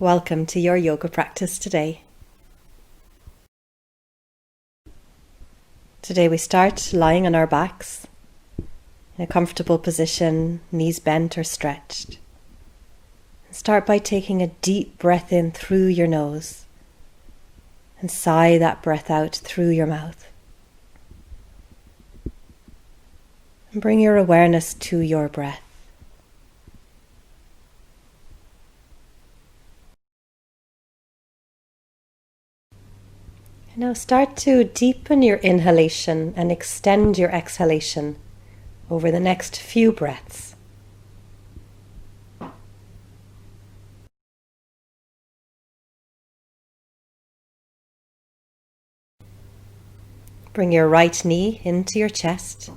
Welcome to your yoga practice today. Today we start lying on our backs in a comfortable position, knees bent or stretched. Start by taking a deep breath in through your nose and sigh that breath out through your mouth. And bring your awareness to your breath. And now start to deepen your inhalation and extend your exhalation over the next few breaths. Bring your right knee into your chest,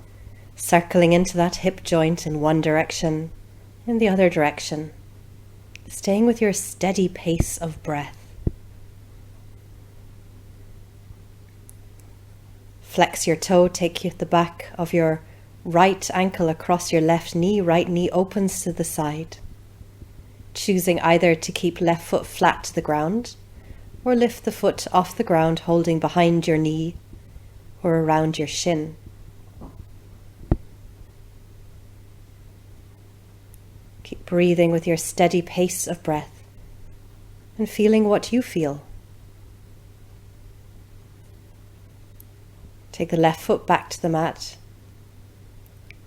circling into that hip joint in one direction, in the other direction, staying with your steady pace of breath. Flex your toe, take the back of your right ankle across your left knee opens to the side, choosing either to keep left foot flat to the ground or lift the foot off the ground, holding behind your knee or around your shin. Keep breathing with your steady pace of breath and feeling what you feel. Take the left foot back to the mat.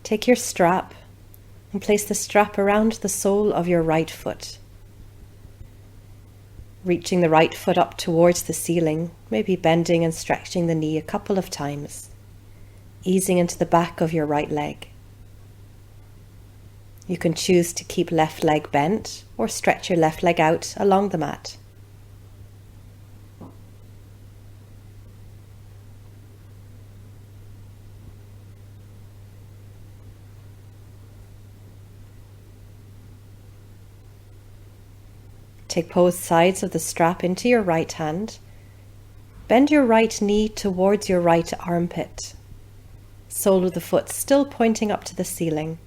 Take your strap and place the strap around the sole of your right foot. Reaching the right foot up towards the ceiling, maybe bending and stretching the knee a couple of times, easing into the back of your right leg. You can choose to keep left leg bent or stretch your left leg out along the mat. Take both sides of the strap into your right hand. Bend your right knee towards your right armpit. Sole of the foot still pointing up to the ceiling.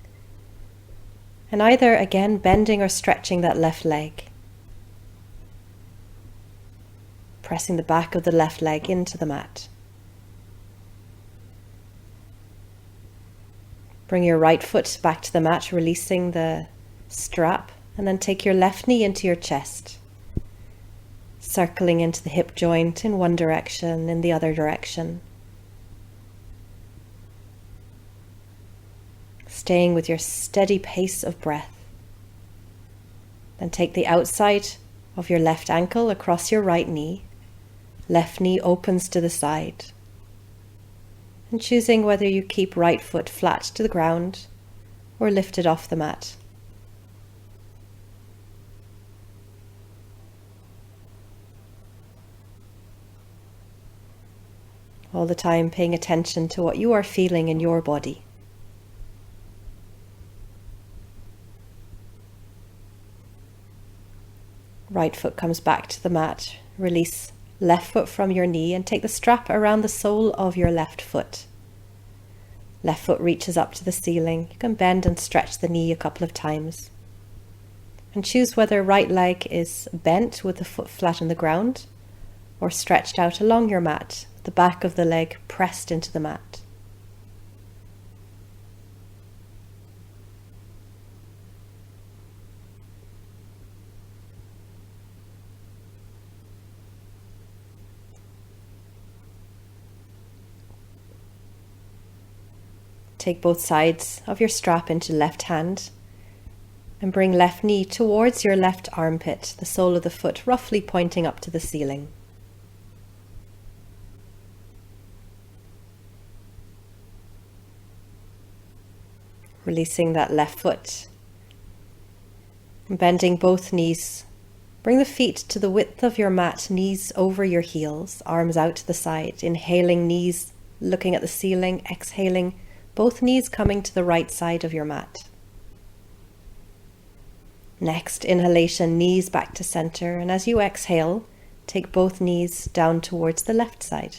And either again bending or stretching that left leg. Pressing the back of the left leg into the mat. Bring your right foot back to the mat, releasing the strap. And then take your left knee into your chest, circling into the hip joint in one direction, in the other direction. Staying with your steady pace of breath. Then take the outside of your left ankle across your right knee. Left knee opens to the side. And choosing whether you keep right foot flat to the ground or lift it off the mat. All the time paying attention to what you are feeling in your body. Right foot comes back to the mat. Release left foot from your knee and take the strap around the sole of your left foot. Left foot reaches up to the ceiling. You can bend and stretch the knee a couple of times. And choose whether right leg is bent with the foot flat on the ground or stretched out along your mat, the back of the leg pressed into the mat. Take both sides of your strap into left hand and bring left knee towards your left armpit, the sole of the foot roughly pointing up to the ceiling. Releasing that left foot. Bending both knees. Bring the feet to the width of your mat, knees over your heels, arms out to the side. Inhaling, knees looking at the ceiling. Exhaling, both knees coming to the right side of your mat. Next inhalation, knees back to center. And as you exhale, take both knees down towards the left side.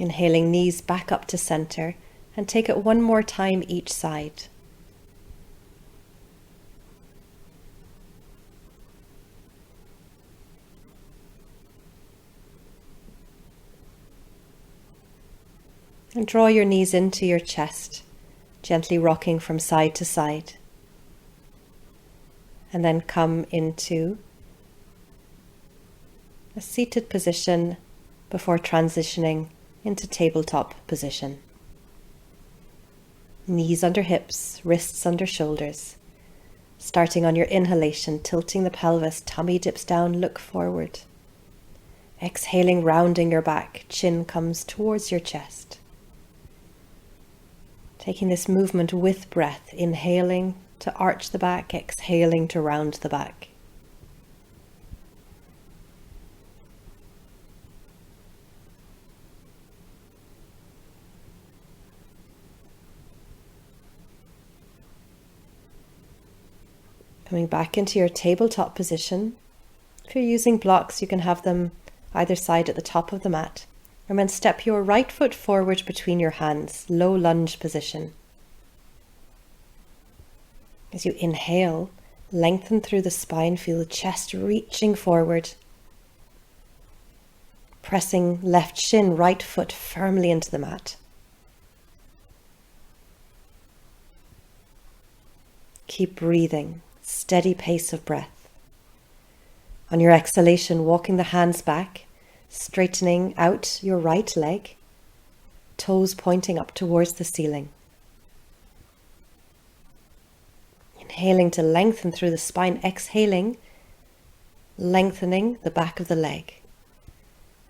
Inhaling, knees back up to center, and take it one more time each side. And draw your knees into your chest, gently rocking from side to side. And then come into a seated position before transitioning into tabletop position. Knees under hips, wrists under shoulders. Starting on your inhalation, tilting the pelvis, tummy dips down, look forward. Exhaling, rounding your back, chin comes towards your chest. Taking this movement with breath, inhaling to arch the back, exhaling to round the back. Coming back into your tabletop position. If you're using blocks, you can have them either side at the top of the mat. And then step your right foot forward between your hands, low lunge position. As you inhale, lengthen through the spine, feel the chest reaching forward. Pressing left shin, right foot firmly into the mat. Keep breathing, steady pace of breath. On your exhalation, walking the hands back, straightening out your right leg, toes pointing up towards the ceiling. Inhaling to lengthen through the spine, exhaling, lengthening the back of the leg.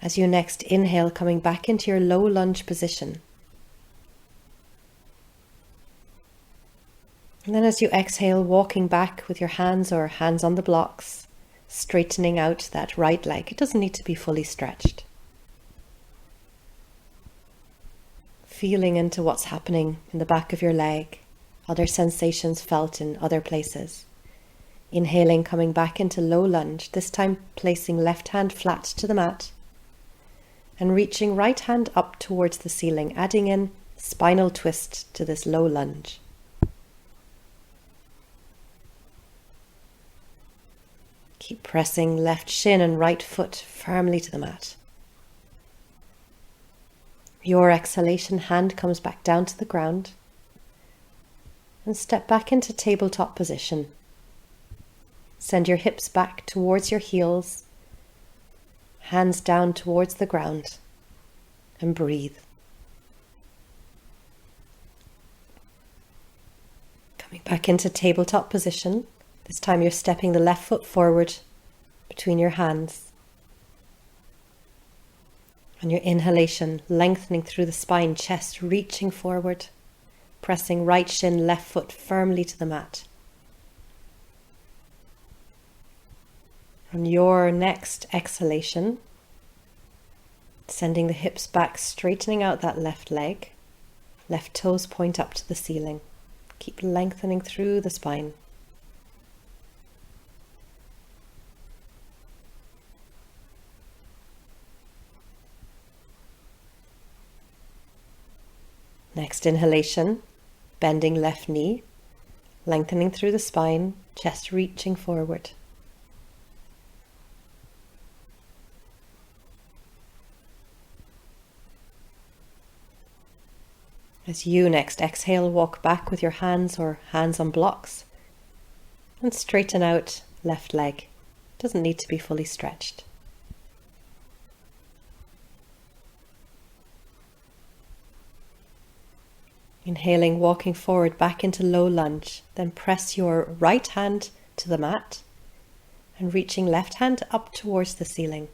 As you next inhale, coming back into your low lunge position. And then as you exhale, walking back with your hands or hands on the blocks, straightening out that right leg. It doesn't need to be fully stretched. Feeling into what's happening in the back of your leg, other sensations felt in other places. Inhaling, coming back into low lunge, this time placing left hand flat to the mat and reaching right hand up towards the ceiling, adding in spinal twist to this low lunge. Keep pressing left shin and right foot firmly to the mat. Your exhalation, hand comes back down to the ground and step back into tabletop position. Send your hips back towards your heels, hands down towards the ground, and breathe. Coming back into tabletop position. This time you're stepping the left foot forward between your hands. On your inhalation, lengthening through the spine, chest reaching forward, pressing right shin, left foot firmly to the mat. On your next exhalation, sending the hips back, straightening out that left leg, left toes point up to the ceiling. Keep lengthening through the spine. Next inhalation, bending left knee, lengthening through the spine, chest reaching forward. As you next exhale, walk back with your hands or hands on blocks and straighten out left leg. Doesn't need to be fully stretched. Inhaling, walking forward back into low lunge, then press your right hand to the mat and reaching left hand up towards the ceiling.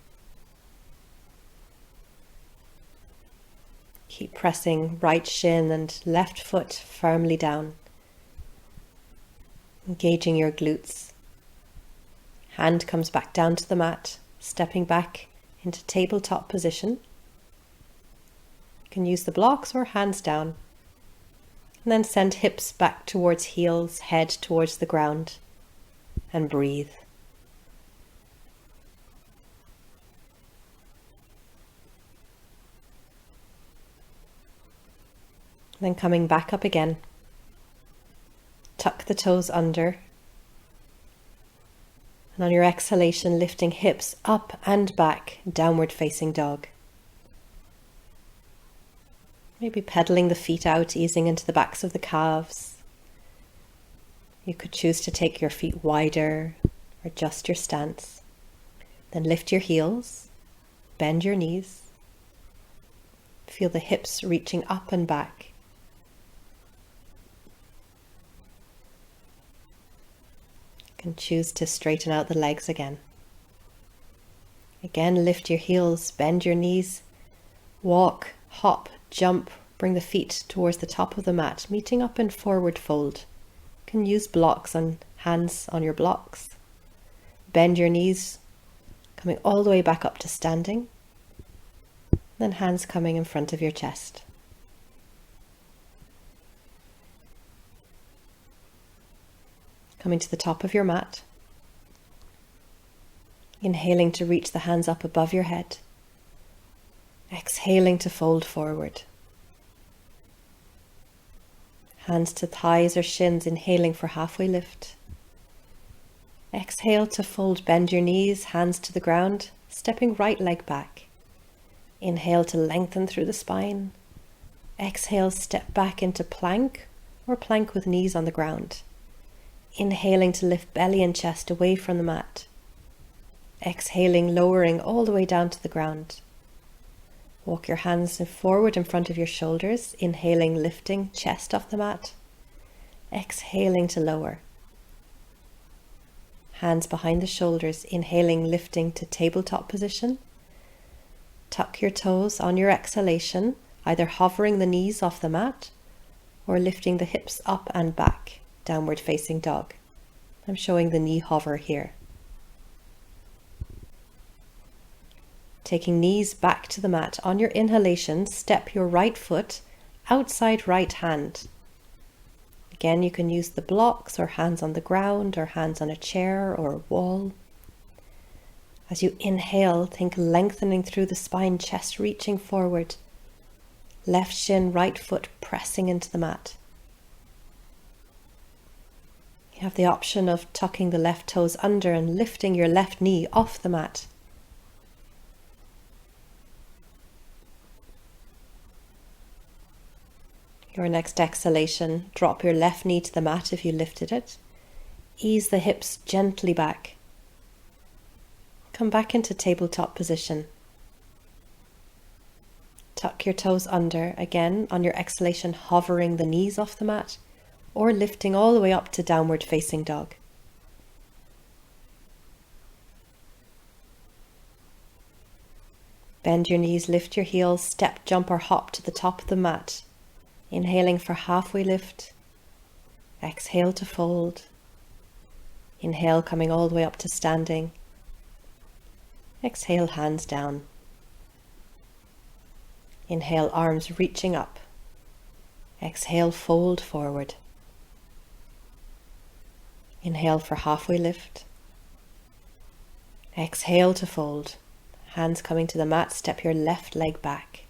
Keep pressing right shin and left foot firmly down, engaging your glutes. Hand comes back down to the mat, stepping back into tabletop position. You can use the blocks or hands down. And then send hips back towards heels, head towards the ground, and breathe. Then coming back up again. Tuck the toes under. And on your exhalation, lifting hips up and back, downward facing dog. Maybe pedaling the feet out, easing into the backs of the calves. You could choose to take your feet wider or adjust your stance. Then lift your heels, bend your knees. Feel the hips reaching up and back. You can choose to straighten out the legs again. Again, lift your heels, bend your knees, walk, hop, jump, bring the feet towards the top of the mat, meeting up in forward fold. You can use blocks and hands on your blocks. Bend your knees, coming all the way back up to standing. Then hands coming in front of your chest. Coming to the top of your mat. Inhaling to reach the hands up above your head. Exhaling to fold forward. Hands to thighs or shins, inhaling for halfway lift. Exhale to fold, bend your knees, hands to the ground, stepping right leg back. Inhale to lengthen through the spine. Exhale, step back into plank or plank with knees on the ground. Inhaling to lift belly and chest away from the mat. Exhaling, lowering all the way down to the ground. Walk your hands forward in front of your shoulders, inhaling, lifting chest off the mat. Exhaling to lower. Hands behind the shoulders, inhaling, lifting to tabletop position. Tuck your toes on your exhalation, either hovering the knees off the mat or lifting the hips up and back, downward facing dog. I'm showing the knee hover here. Taking knees back to the mat. On your inhalation, step your right foot outside right hand. Again, you can use the blocks or hands on the ground or hands on a chair or a wall. As you inhale, think lengthening through the spine, chest reaching forward. Left shin, right foot pressing into the mat. You have the option of tucking the left toes under and lifting your left knee off the mat. Your next exhalation, drop your left knee to the mat if you lifted it. Ease the hips gently back. Come back into tabletop position. Tuck your toes under, again on your exhalation, hovering the knees off the mat or lifting all the way up to downward facing dog. Bend your knees, lift your heels, step, jump or hop to the top of the mat. Inhaling for halfway lift. Exhale to fold. Inhale, coming all the way up to standing. Exhale, hands down. Inhale, arms reaching up. Exhale, fold forward. Inhale for halfway lift. Exhale to fold. Hands coming to the mat, step your left leg back.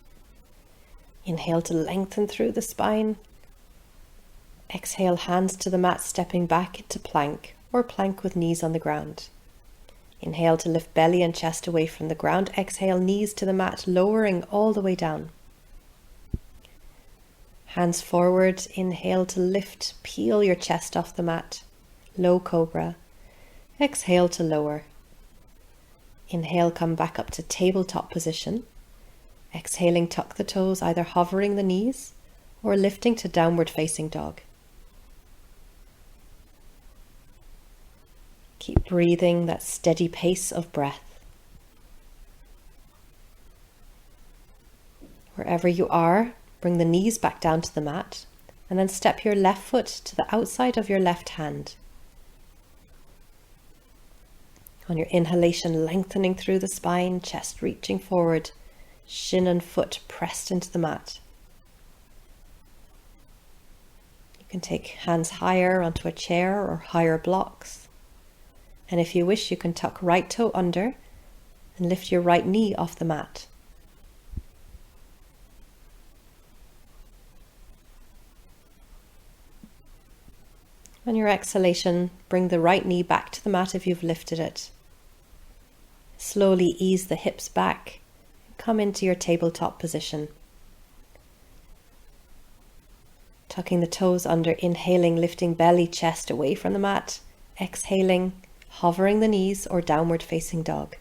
Inhale to lengthen through the spine. Exhale, hands to the mat, stepping back into plank or plank with knees on the ground. Inhale to lift belly and chest away from the ground. Exhale, knees to the mat, lowering all the way down. Hands forward. Inhale to lift, peel your chest off the mat. Low cobra. Exhale to lower. Inhale, come back up to tabletop position. Exhaling, tuck the toes, either hovering the knees or lifting to downward facing dog. Keep breathing that steady pace of breath. Wherever you are, bring the knees back down to the mat and then step your left foot to the outside of your left hand. On your inhalation, lengthening through the spine, chest reaching forward, shin and foot pressed into the mat. You can take hands higher onto a chair or higher blocks. And if you wish, you can tuck right toe under and lift your right knee off the mat. On your exhalation, bring the right knee back to the mat if you've lifted it. Slowly ease the hips back and come into your tabletop position. Tucking the toes under, inhaling, lifting belly, chest away from the mat. Exhaling, hovering the knees or downward facing dog.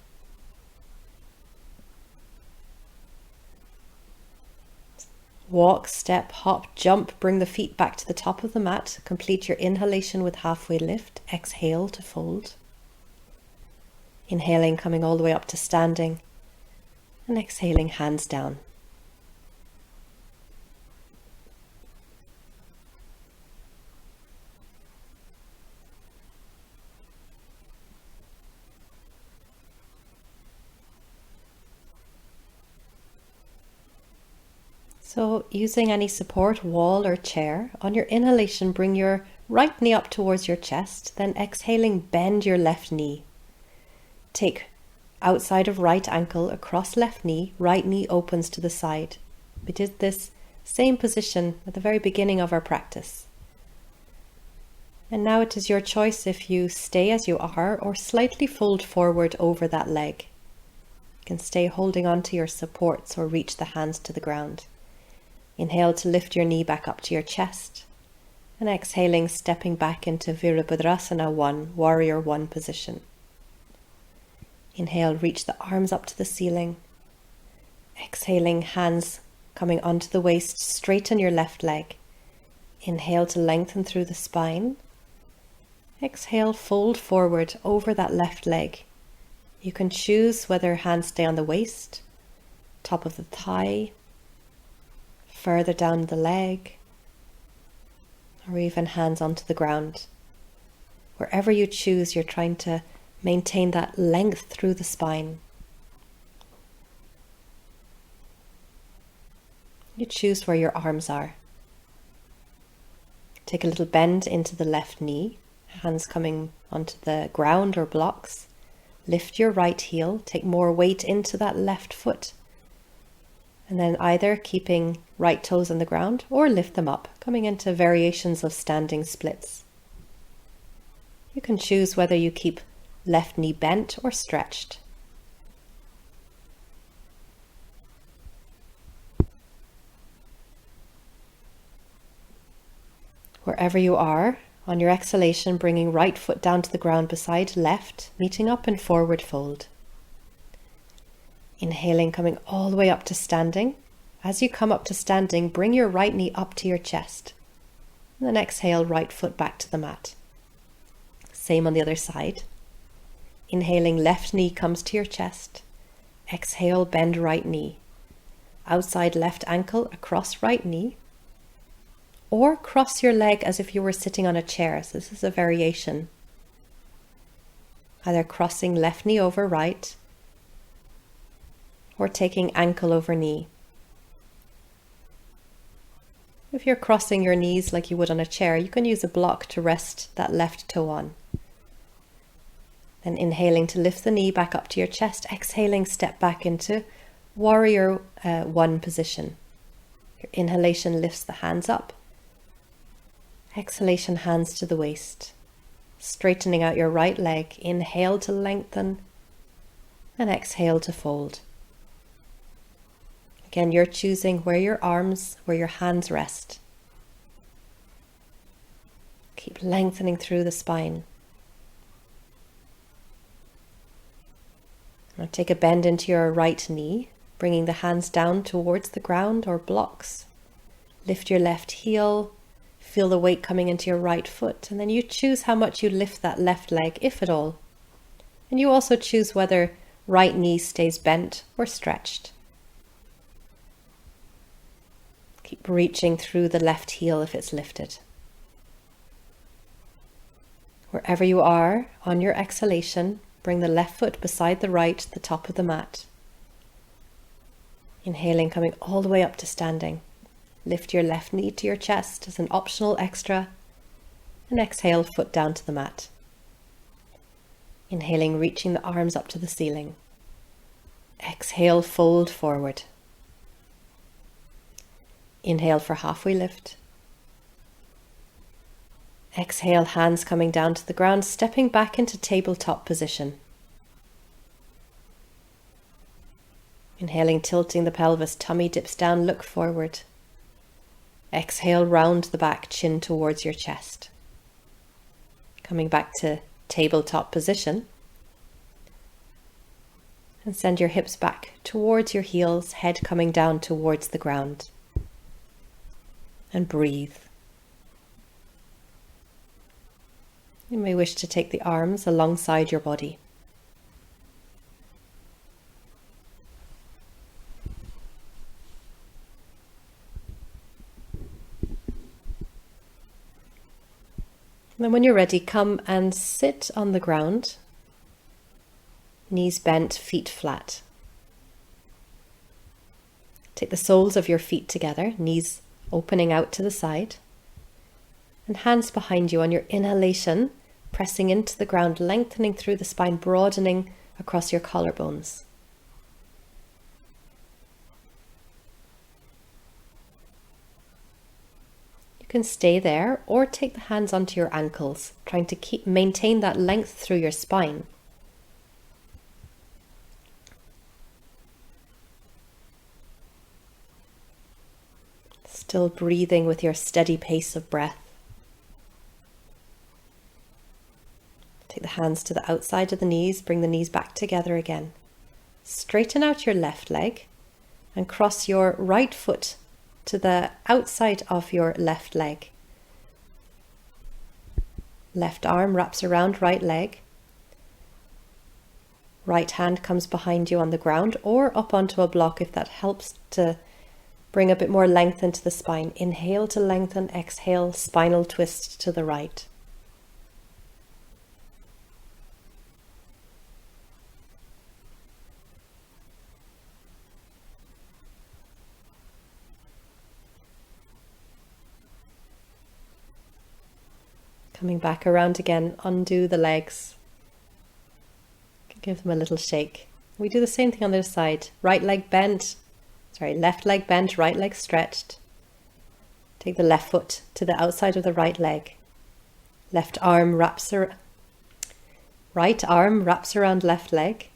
Walk, step, hop, jump, bring the feet back to the top of the mat. Complete your inhalation with halfway lift. Exhale to fold. Inhaling, coming all the way up to standing. And exhaling, hands down. So using any support, wall or chair, on your inhalation, bring your right knee up towards your chest, then exhaling, bend your left knee. Take outside of right ankle across left knee opens to the side. We did this same position at the very beginning of our practice. And now it is your choice if you stay as you are or slightly fold forward over that leg. You can stay holding on to your supports or reach the hands to the ground. Inhale to lift your knee back up to your chest, and exhaling, stepping back into Virabhadrasana 1, Warrior 1 position. Inhale, reach the arms up to the ceiling. Exhaling, hands coming onto the waist, straighten your left leg. Inhale to lengthen through the spine. Exhale, fold forward over that left leg. You can choose whether hands stay on the waist, top of the thigh, further down the leg, or even hands onto the ground. Wherever you choose, you're trying to maintain that length through the spine. You choose where your arms are. Take a little bend into the left knee, hands coming onto the ground or blocks. Lift your right heel, take more weight into that left foot. And then either keeping right toes on the ground or lift them up, coming into variations of standing splits. You can choose whether you keep left knee bent or stretched. Wherever you are, on your exhalation, bringing right foot down to the ground beside left, meeting up in forward fold. Inhaling, coming all the way up to standing. As you come up to standing, bring your right knee up to your chest. And then exhale, right foot back to the mat. Same on the other side. Inhaling, left knee comes to your chest. Exhale, bend right knee. Outside left ankle across right knee. Or cross your leg as if you were sitting on a chair. So this is a variation. Either crossing left knee over right, or taking ankle over knee. If you're crossing your knees like you would on a chair, you can use a block to rest that left toe on. Then inhaling to lift the knee back up to your chest, exhaling, step back into Warrior 1 position. Your inhalation lifts the hands up. Exhalation, hands to the waist. Straightening out your right leg, inhale to lengthen, and exhale to fold. Again, you're choosing where your arms, where your hands rest. Keep lengthening through the spine. Now take a bend into your right knee, bringing the hands down towards the ground or blocks. Lift your left heel, feel the weight coming into your right foot, and then you choose how much you lift that left leg, if at all. And you also choose whether right knee stays bent or stretched. Keep reaching through the left heel if it's lifted. Wherever you are, on your exhalation, bring the left foot beside the right, the top of the mat. Inhaling, coming all the way up to standing. Lift your left knee to your chest as an optional extra, and exhale, foot down to the mat. Inhaling, reaching the arms up to the ceiling. Exhale, fold forward. Inhale for halfway lift. Exhale, hands coming down to the ground, stepping back into tabletop position. Inhaling, tilting the pelvis, tummy dips down, look forward. Exhale, round the back, chin towards your chest. Coming back to tabletop position. And send your hips back towards your heels, head coming down towards the ground. And breathe. You may wish to take the arms alongside your body. And then when you're ready, come and sit on the ground, knees bent, feet flat. Take the soles of your feet together, knees opening out to the side, and hands behind you on your inhalation, pressing into the ground, lengthening through the spine, broadening across your collarbones. You can stay there or take the hands onto your ankles, trying to maintain that length through your spine. Still breathing with your steady pace of breath. Take the hands to the outside of the knees, bring the knees back together again. Straighten out your left leg and cross your right foot to the outside of your left leg. Left arm wraps around right leg. Right hand comes behind you on the ground or up onto a block if that helps to bring a bit more length into the spine. Inhale to lengthen, exhale, spinal twist to the right. Coming back around again, undo the legs. Give them a little shake. We do the same thing on the other side. Left leg bent, right leg stretched. Take the left foot to the outside of the right leg. Right arm wraps around left leg.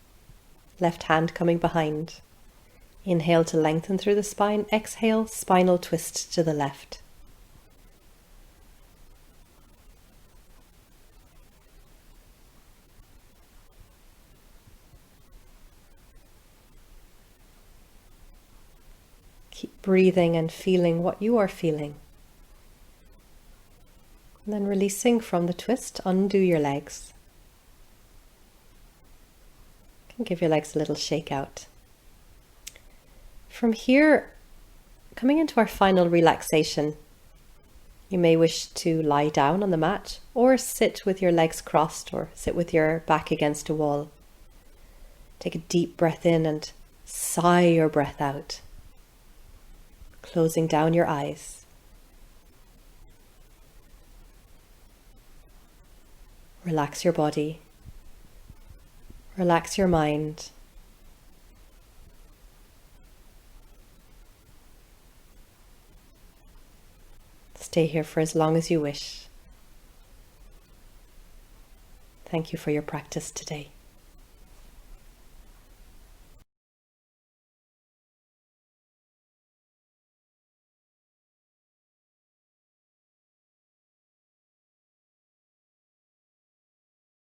Left hand coming behind. Inhale to lengthen through the spine. Exhale, spinal twist to the left. Keep breathing and feeling what you are feeling. And then releasing from the twist, undo your legs. You can give your legs a little shake out. From here, coming into our final relaxation, you may wish to lie down on the mat or sit with your legs crossed or sit with your back against a wall. Take a deep breath in and sigh your breath out. Closing down your eyes. Relax your body. Relax your mind. Stay here for as long as you wish. Thank you for your practice today.